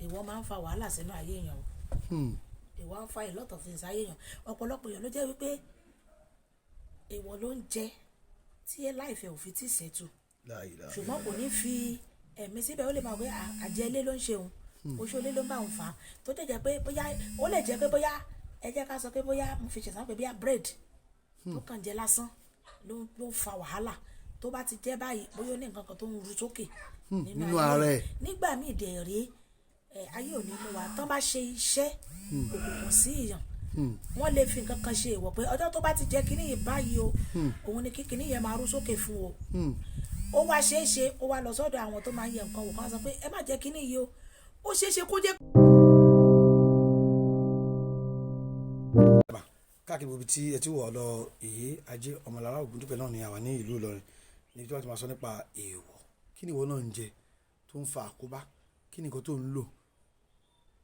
èèwọ̀ máa ń fa wàhálà sínú ayé èèyàn o. Èèwọ̀ ń fa a lot of things ayé èèyàn. Ọ̀pọ̀lọpọ̀ èèyàn ló jẹ́ wípé èèwọ̀ ló ń jẹ tí láìfẹ́ ò fi tí ṣètò. Ṣùgbọ́n kò ní fi ẹ̀mí síbẹ̀, ó lè máa wí àjẹlé ló ń ṣe òun, oṣoolé ló ń bá òun fà á. Tó dẹ̀ jẹ́ pé bóyá ó lè jẹ́ pé bóyá ẹ jẹ́ ká sọ pé bóyá mo fi ṣẹ̀sán pé bóyá bread tó kàn jẹ lásán ló ń fa wàhálà. Tó bá ti jẹ́ báyìí bóyá ó ní nǹkan kan tó ń ru sókè nínú ara ẹ̀. Nígbà míì dẹ̀ rí ayé òní mú wa tán bá ṣe iṣẹ́ òkùnkùn sí èèyàn, wọ́n lè fi nǹkan kan ṣe èèwọ̀ pé ọjọ́ tó bá ti jẹ́ kínní yìí báyìí o, òun ni kíní yẹn máa rú sókè fún o. Ó wá ṣeéṣe ó wá lọ sọ́dọ̀ àwọn tó máa ń yẹ nǹkan wò kán sọ pé ẹ má jẹ́ kínní yìí o, ó ṣeéṣe kó jẹ́. káàkiri ibi tí ẹ ti wọ̀ lọ èyí ajé ọmọlára Ògúndúpẹ́ náà ni àwa ní ìlú Ìlọrin níbi tí wọ́n ti máa sọ nípa èèwọ̀. Kí ni ìwọ náà ń jẹ tó ń fa àkóbá? Kí ni nǹkan tó ń lò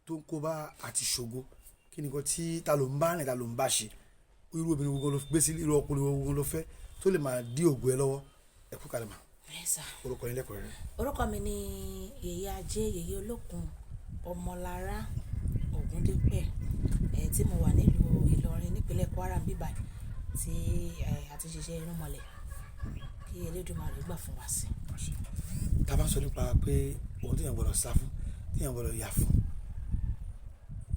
tó ń kóbá àti ṣògo? Kí ni nǹkan tí ta ló ń bá rìn, ta ló ń bá ṣe? Irú obìnrin gbogbo ló gbé sí, irú ọkùnrin gbogbo ló fẹ́ tó lè máa dí ògo ẹ lọ́wọ́? Ẹ kú kalẹ̀ mà. Orúkọ yín lẹ́kọ̀ọ́ rẹ̀. Orúkọ mi ni yèyé ajé, yèyé olókun ọmọlára Ògúndúpẹ́, tí mo wà nílùú Ìlọrin nípínlẹ̀ Kwara bíbá tí a ti ṣiṣẹ́ irúnmọlẹ̀ kí Elédùmarè gbà fún wa sí. Tá a bá sọ nípa pé ohun téèyàn gbọ́dọ̀ sá fún, téèyàn gbọ́dọ̀ yà fún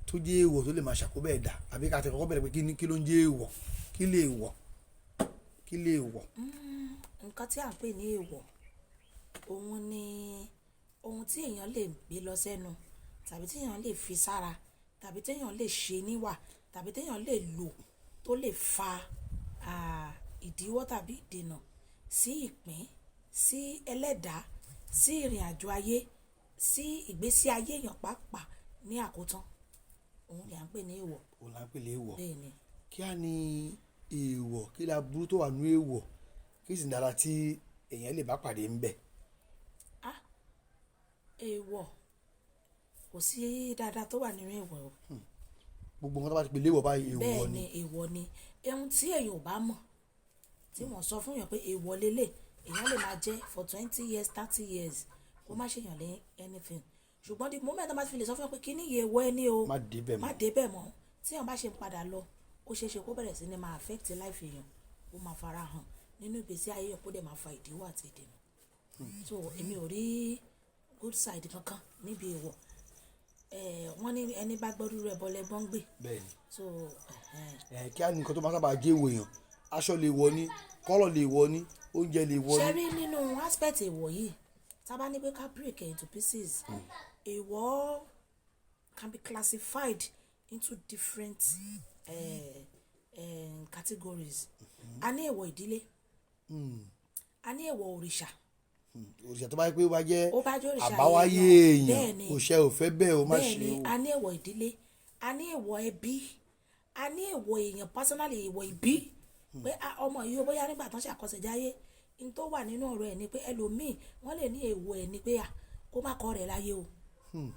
tó jẹ́ èèwọ̀ tó lè máa ṣàkóbá ẹ̀dá, àbí ká tẹ̀ kọ́kọ́ bẹ̀rẹ̀ pé kí ló ń jẹ́ èèwọ̀, kí lè wọ̀, kí lè wọ̀. Nǹkan tí à ń pè ní èèwọ̀ òun ni ohun tí èèyàn lè gbé lọ sẹ́nu, tàbí tí èèyàn lè fi sára, tàbí tí èèyàn lè ṣe níwà, tàbí tí èèyàn lè lò tó lè fa ìdíwọ́ tàbí ìdènà sí ìpín, sí ẹlẹ́dàá, sí ìrìn àjò ayé, sí ìgbésí ayé èèyàn pàápàá ní àkótán. Òun ni à ń pè ní èèwọ̀. Òun là ń pè ní èèwọ̀. Bẹ́ẹ̀ni. Kí á ní èèwọ̀, kí la burú tó wà nú èèwọ̀, kí sì dára tí èèyàn lè bá pàdé ń bẹ̀. Èèwọ̀ kò sí dáadáa tó wà nínú èèwọ̀ o. Gbogbo nǹkan tó bá ti pè léèwọ̀ báyìí èèwọ̀ ni. Bẹ́ẹ̀ni èèwọ̀ ni. Ohun tí èèyàn ò bá mọ̀ tí wọ́n sọ fún yàn pé èèwọ̀ lélẹ̀, èèyàn lè máa jẹ́ for 20 years 30 years kó má ṣe yàn lé anything. Ṣùgbọ́n the moment wọ́n bá fi lè sọ fún yàn pé kí ni iye èèwọ̀ ẹni o, má débẹ̀ mọ́, tí èèyàn bá ṣe ń padà lọ ó ṣeéṣe kó bẹ̀rẹ̀ sí ni máa affect life èèyàn, ó máa fara hàn nínú ìgbésí ayé yẹn, kó dẹ̀ máa fa ìdíwọ́ àti ìdènà. So èmi ò rí good side kankan níbi èèwọ̀. Wọ́n ní ẹni bá gbọ́dú rẹ̀ bọ́lẹ̀ gbọ́n gbé. Bẹ́ẹ̀ni. So kí á ní nǹkan tó máa sábà jẹ́ èèwọ̀ èèyàn, aṣọ lè wọ̀ ni, kọ́lọ̀ lè wọ̀ ni, oúnjẹ lè wọ̀ ni. ṣe rí nínú aspect èèwọ̀ yìí tá a bá ní pé ká break into pieces, èèwọ̀ can be classified into different categories. A ní èèwọ̀ ìdílé, a ní èèwọ̀ òrìṣà. Òrìṣà tó bá yẹ pé ó bá jẹ́ òrìṣà àbáwáyé èèyàn, òṣè ò fẹ́ bẹ́ẹ̀ ó má ṣe o. Bẹ́ẹ̀ni, a ní èèwọ̀ ìdílé, a ní èèwọ̀ ẹbí, a ní èèwọ̀ èèyàn personally, èèwọ̀ ìbí. Pé ọmọ yìí ó bóyá nígbà tán ṣàkọsẹ̀jáyé n tó wà nínú ọ̀rọ̀ ẹ̀ ni pé ẹlòmíì wọ́n lè ní èèwọ̀ ẹ̀ ni pé kó má kọ́ rẹ̀ láyé o,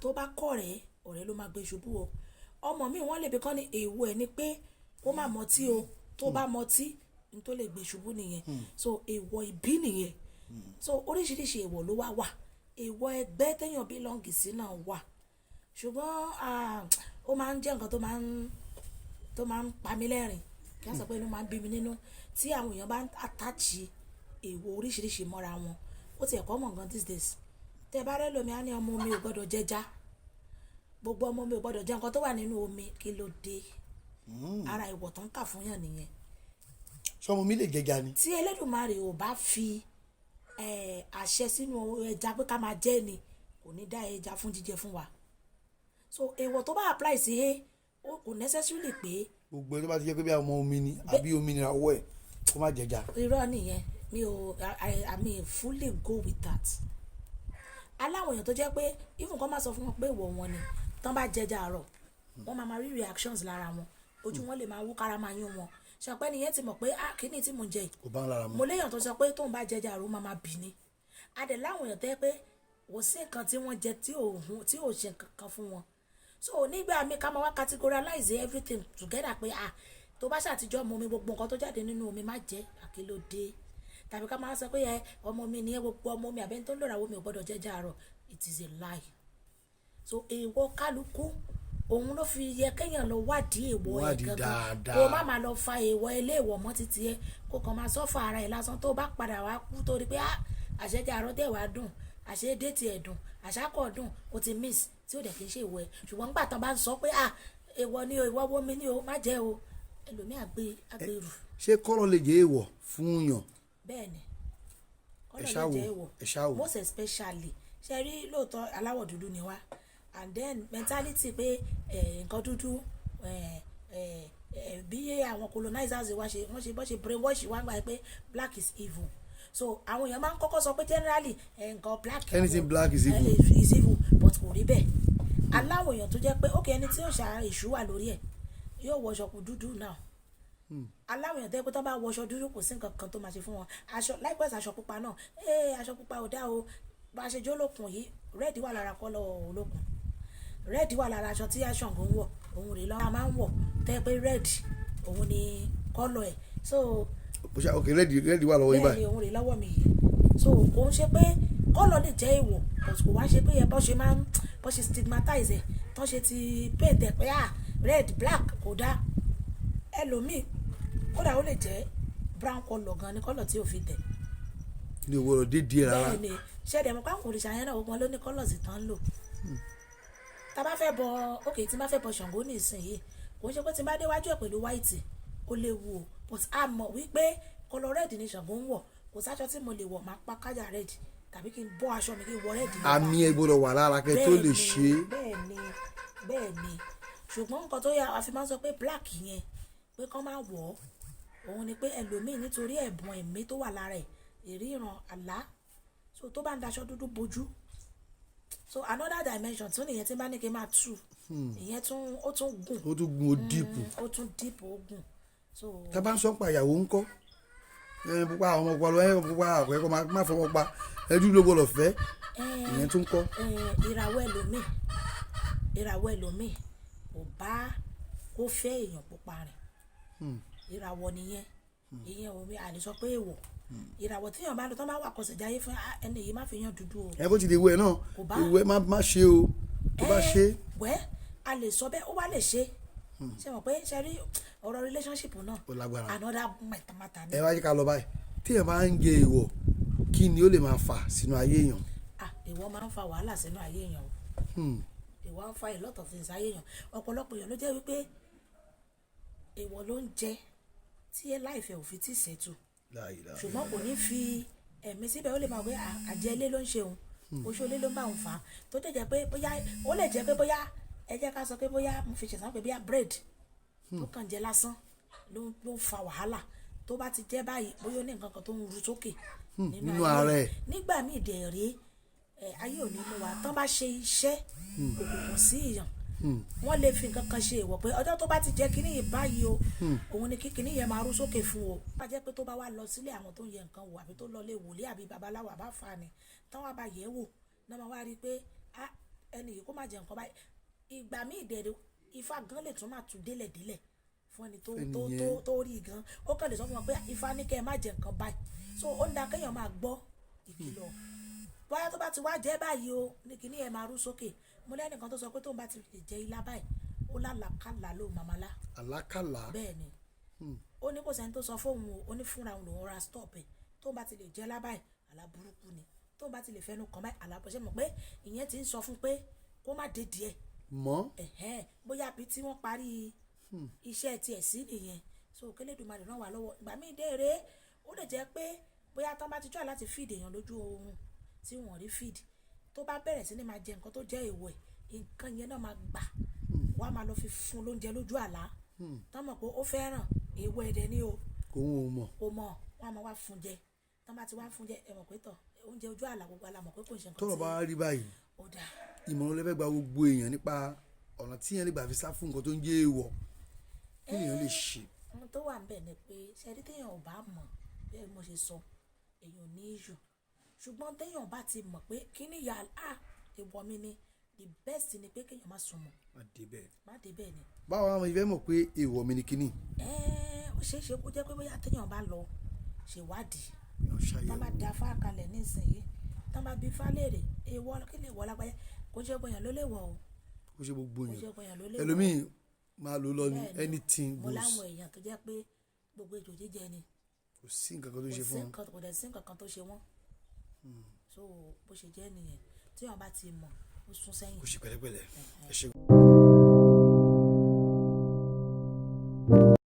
tó bá kọ́ rẹ̀ ọ̀rẹ́ ló máa gbé ṣubú o. Ọmọ míì wọ́n lè bí kán ní èèwọ̀ ẹ̀ ni pé kó má mọtí o, tó bá mọtí n tó lè gbé ṣubú nìyẹn. So èèwọ̀ ìbí nìyẹn. So oríṣiríṣi èèwọ̀ ló wà. Èèwọ̀ ẹgbẹ́ téèyàn belong sí náà wà. Ṣùgbọ́n ó máa ń jẹ́ nǹkan tó máa ń pa mí lẹ́rìn, kí á sọ pé inú máa ń bí mi nínú tí àwọn èèyàn bá ń attach èèwọ̀ oríṣiríṣi mọ́ra wọn. Ó ti ẹ̀kọ́ mọ̀ nǹkan these days. Tẹ́ bá rẹ́ lómi á ní ọmọ mi ò gbọ́dọ̀ jẹja, gbogbo ọmọ mi ò gbọ́dọ̀ jẹ nǹkan tó wà nínú omi. Kí ló dé? Ara èèwọ̀ tó ń kà fún yàn nìyẹn. Ṣọmọ mi lè jẹja ni. Tí Elédùmarè ò bá fi àṣẹ sínú ẹja pé ká máa jẹ ni, kò ní dá ẹja fún jíjẹ fún wa. So èèwọ̀ tó bá apply sí kò necessarily pé gbogbo ẹni tó bá ti jẹ́ pé bí ọmọ omi ni àbí omi ni àwọ̀ ẹ̀ kó má jẹja. Irọ́ nìyẹn. I mean fully go with that. Aláwọ̀ èèyàn tó jẹ́ pé even kọ́ máa sọ fún wọn pé èèwọ̀ wọn ni, tán bá jẹja àárọ̀ wọ́n máa rí reactions lára wọn, ojú wọn lè máa wú, kára máa yún wọn. Ṣàpẹ́ nìyẹn ti mọ̀ pé kíní tí mo ń jẹ kò bá ń lára mu. Mo léèyàn tó sọ pé tóun bá jẹja àárọ̀ máa bì ní. Adẹ̀ láwọn èèyàn tó yẹ pé kò sí nǹkan tí wọ́n jẹ tí ò ṣe kankan fún wọn. So nígbà mi ká máa wá categorize everything together pé tó bá ṣàtijọ́ ọmọ mi gbogbo nǹkan tó jáde nínú omi má jẹ́, àkílódé. Tàbí ká máa sọ pé ọmọ mi ni gbogbo ọmọ mi àbẹ́ni tó ń lòrà omi ò gbọ́dọ̀ jẹja àárọ̀. It is a lie. so èèwọ̀ kálukú òun ló fi yẹ kéèyàn lọ wádìí èèwọ̀ ẹ̀ gangan kó má máa lọ fa èèwọ̀ eléèwọ̀ mọ́ títí ẹ kó kàn máa sọ́fà ara ẹ̀ lásán tó bá padà wá kú torí pé àṣẹjà àrọ́tẹ̀ wá dùn àṣẹ déètì ẹ̀ dùn àṣàkọ̀ dùn ó ti miss tí ó dẹ̀ kì í ṣe èèwọ̀ ẹ̀ ṣùgbọ́n nígbà tán bá ń sọ pé èèwọ̀ ni o ìwọ wo mi ni o má jẹ́ o ẹlòmíì àgbèrú. ṣé kọ́lọ̀ lè jẹ́ èèwọ̀ fún yàn. bẹ́ẹ̀ni kọ́lọ̀ lè jẹ́ èèwọ̀ most especially ṣe rí lóòótọ́ aláwọ̀ dúdú ni wá and then mentality pé nǹkan dúdú bí àwọn colonizers wá ṣe wọ́n ṣe bọ́ ṣe brainwash wá gbà pé black is evil so àwọn èèyàn máa ń kọ́kọ́ sọ pé generally nǹkan black anything black is evil but kò rí bẹ́ẹ̀ aláwọ̀ èèyàn tó jẹ́ pé ok ẹni tí ó ṣà èṣù wà lórí ẹ̀ yóò wọṣọ kù dúdú náà aláwọ̀ èèyàn tó yẹ pé tó bá wọṣọ dúdú kò sí nǹkan kan tó máa ṣe fún wọn aṣọ likewise aṣọ pupa náà aṣọ pupa ò dá o bá a ṣe jó lókun yìí red wà lára kọ́lọ̀ olókun red wà lára aṣọ tí Ṣàngó ń wọ̀ òun rèé lọ́wọ́ máa ń wọ̀ tẹ́ pé red òun ni kọ́lọ̀ ẹ̀ so ok red wà lọ́wọ́ yín báyìí bẹ́ẹ̀ ni òun rèé lọ́wọ́ mi yìí so kò ń ṣe pé kọ́lọ̀ lè jẹ́ èèwọ̀ but kò wá ṣe pé yẹ bọ́ ṣe máa ń bọ́ ṣe stigmatize ẹ̀ tán ṣe ti paint ẹ̀ pé red black kò dá ẹlòmíì kódà ó lè jẹ́ brown colour gan ni colour tí ò fi tẹ̀ ní owó rẹ̀ dídí rárá bẹ́ẹ̀ ni ṣẹ́ẹ̀dẹ̀ mọ́ pàwọn òrìṣà yẹn náà ogun ló ní colours tán ń lò tá bá fẹ́ bọ ok tí bá fẹ́ bọ Ṣàngó ní ìsinyìí kò ń ṣe pé tí bá déwájú ẹ̀ pẹ̀lú white ó léwu o but a mọ̀ wípé colour red ni Ṣàngó ń wọ̀ kò sáṣọ tí mo lè wọ̀ máa pa kájà red tàbí kí n bọ́ aṣọ mi kí n wọ red nípa àmì ẹ̀ gbọ́dọ̀ wà lára kẹ́ tó lè ṣe bẹ́ẹ̀ ni ṣùgbọ́n nǹkan tó yà àfi máa ń sọ pé black yẹn pé kán máa wọ̀ ọ́ òun ni pé ẹlòmíì nítorí ẹ̀bùn ẹ̀mí tó wà lára ẹ̀ ìríran àlá so tó bá ń daṣọ dúdú bojú so another dimension tún nìyẹn tí bá ní kí n máa tú ìyẹn ó tún gùn ó díìpù ó tún díìpù ó gùn so. tá a bá ń sọ pa ìyàwó ńkọ́ pupa àwọn ọmọ ọpọlọ pupa àpẹẹkọ má fọwọ́ pa ẹjú ló gbọ́dọ̀ fẹ́ ìyẹn tún kọ́. ìràwọ̀ ẹlòmíì kò bá kó fẹ́ èèyàn pupa rìn ìràwọ̀ nìyẹn ìyẹn omi àlè sọ pé èèwọ̀ ìràwọ̀ tíyàn bá lọ tán bá wà kọsẹ̀ jáyé fún ẹni yìí má fi yan dúdú o. ẹ bó ti di ìwé náà ìwé má ṣe o tó bá ṣe. wẹ́ a lè sọ bẹ́ẹ̀ ó wá lè ṣe ṣe mọ̀ pé ṣe rí ọ̀rọ̀ relationship náà ó lágbára another matter ni. ẹ wá jẹ́ ká lọ báyìí tíyàn bá ń jẹ èèwọ̀ kí ni ó lè máa fà sínú ayé èèyàn. èèwọ̀ máa ń fa wàhálà sínú ayé èèyàn o èèwọ̀ ń fa a lot of things ayé èèyàn ọ̀pọ̀lọpọ̀ èèyàn ló jẹ́ wípé èèwọ̀ ló ń jẹ tí ẹ láìfẹ́ òfin tí ṣètò ṣùgbọ́n kò ní fi ẹ̀mí síbẹ̀ ó lè máa wé àjẹlé ló ń ṣe òun oṣoolé ló ń bá òun fà á tó dẹ̀ jẹ́ pé bóyá ó lè jẹ́ pé bóyá ẹ jẹ́ ká sọ pé bóyá mo fi ṣẹ̀sán pé bóyá bread tó kàn jẹ lásán ló ń fa wàhálà tó bá ti jẹ́ báyìí bóyá ó ní nǹkan kan tó ń ru sókè nínú ara ẹ̀ nígbà míì dẹ̀ rí ayé òní mú wa tán bá ṣe iṣẹ́ òkùnkùn sí ìyàn wọ́n lè fi nǹkan kan ṣe ìwọ̀ pé ọjọ́ tó bá ti jẹ́ kínní yìí báyìí o òun ni kíkínní yẹn máa rú sókè fún o bá jẹ́ pé tó bá wà lọ sílé àwọn tó ń yẹ nǹkan wò àbí tó lọ lé wòlíì àbí babaláwo àbá fa ni táwọn àbá yẹ̀ wò náà máa wá rí i pé ẹni yìí kó má jẹ nǹkan báyìí ìgbà míì dẹ̀rẹ̀ ifá gan lè tún máa tún délẹ̀délẹ̀ fún ẹni tó rí gan ó kàn lè sọ fún wọn pé ifá ní kẹ́ ẹ má jẹ nǹkan báyìí so ó ń da kéèyàn máa gbọ́ ìkìlọ̀ bóyá tó bá ti wá jẹ́ báyìí o ní kíní yẹn máa rú sókè mo lẹ́nìkan tó sọ pé tóun bá ti lè jẹ ilá báyìí ó lálàkàlà ló màmálá. àlákàlà. bẹ́ẹ̀ ni ó ní kò sẹ́ni tó sọ fóun o ó ní fúnra òun lòun ra stop ẹ̀ tóun bá ti lè jẹ́ lábàáyé àlá burúkú ni tóun bá ti lè fẹnu kàn báyìí àlá bọ́sẹ̀ mọ̀ pé ìyẹn ti ń sọ fún pé kó má dé díẹ̀. mọ́. bóyá àbí tí wọ́n parí iṣẹ́ tiẹ̀ sí nìyẹn so kélédùmarè ràn wá lọ́wọ́ ìgbà míì déèrè ó lè jẹ́ pé bóyá tán bá ti try láti feed èèyàn lójú oorun tí wọ́n rí feed tó bá bẹ̀rẹ̀ sí ni máa jẹ nǹkan tó jẹ́ èèwọ̀ ẹ̀ nǹkan yẹn náà máa gbà wọ́n á máa lọ fi fún lóúnjẹ lójú àlá tán mọ̀ pé ó fẹ́ràn èèwọ̀ ẹ̀dẹ̀ ni o òun ò mọ̀ wọ́n á máa wá fún jẹ tán bá ti wá fún jẹ ẹ mọ̀ pé tọ̀ oúnjẹ ojú àlá gbogbo àlá mọ̀ pé kò ń ṣe nǹkan tí tọ́rọ̀ bá rí báyìí ìmọ̀ràn lẹ́fẹ̀ẹ́ gba gbogbo èèyàn nípa ọ̀nà tí yẹn lè gbà fi sá fún nǹkan tó ń jẹ́ èèwọ̀ kí èèyàn lè ṣe. ohun tó wà ń bẹ̀ ni pé ṣẹ́rí téèyàn ò bá mọ̀ bẹ́ẹ̀ mo ṣe sọ èèyàn ní ìṣù ṣùgbọ́n téèyàn bá ti mọ̀ pé kí ni ìyá èèwọ̀ mi ni the best ni pé kéèyàn má sùn mọ́. má dé bẹ́ẹ̀ ni. báwo ni mo fẹ́ mọ̀ pé èèwọ̀ mi ni kíní. ó ṣeé ṣe kó jẹ́ pé bóyá téèyàn bá lọ ṣèwádìí tán bá da fáàkalẹ̀ nísìnyí tán bá bí fálẹ̀rẹ̀ èèwọ̀ kí ni èèwọ̀ lágbájá kò ṣe gbogbo èèyàn ló lè wọ̀ o. kò ṣe gbogbo kò ṣe gbogbo èèyàn ló lè wọ̀. ẹlòmíì máa lò lọ ní Bẹ́ẹ̀ ni, anything mo goes. láwọn èèyàn tó jẹ́ pé gbogbo ejò jíjẹ ni. kò sí nǹkan kan tó ṣe fún wọn. kò dẹ̀ sí nǹkan kan tó ṣe wọ́n. so bó ṣe jẹ́ nìyẹn tí wọ́n bá ti mọ̀ ó sún sẹ́yìn. kò ṣe pẹ̀lẹ́pẹ̀lẹ́ ẹ ṣe.